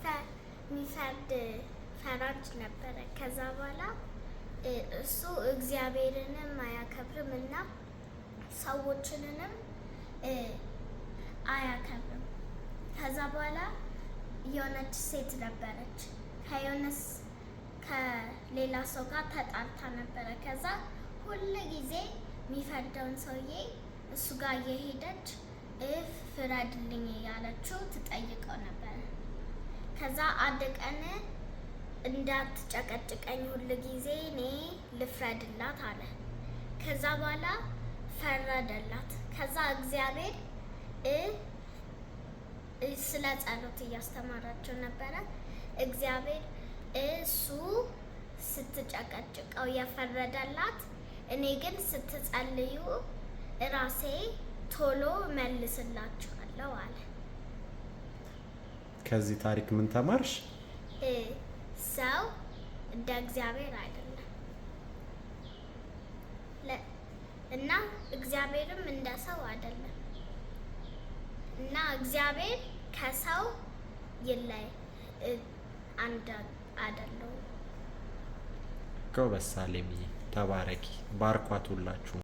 የሚፈርድ ፈራጅ ነበረ። ከዛ በኋላ እሱ እግዚአብሔርንም አያከብርም እና ሰዎችንንም አያከብርም። ከዛ በኋላ የሆነች ሴት ነበረች ከሌላ ሰው ጋር ተጣልታ ነበረ። ከዛ ሁሉ ጊዜ የሚፈርደውን ሰውዬ እሱ ጋር እየሄደች ፍረድልኝ እያለችው ትጠይቀው ነበረ። ከዛ አንድ ቀን እንዳትጨቀጭቀኝ ሁሉ ጊዜ እኔ ልፍረድላት አለ። ከዛ በኋላ ፈረደላት። ከዛ እግዚአብሔር ስለ ጸሎት እያስተማራቸው ነበረ። እግዚአብሔር እሱ ስትጨቀጭቀው የፈረደላት፣ እኔ ግን ስትጸልዩ ራሴ ቶሎ መልስላችኋለሁ አለ። ከዚህ ታሪክ ምን ተማርሽ? ሰው እንደ እግዚአብሔር አይደለም እና እግዚአብሔርም እንደ ሰው አይደለም እና እግዚአብሔር ከሰው ይለይ አንድ አይደለም። ጎበዝ ሳሌምዬ፣ ተባረኪ። ባርኳት ሁላችሁ።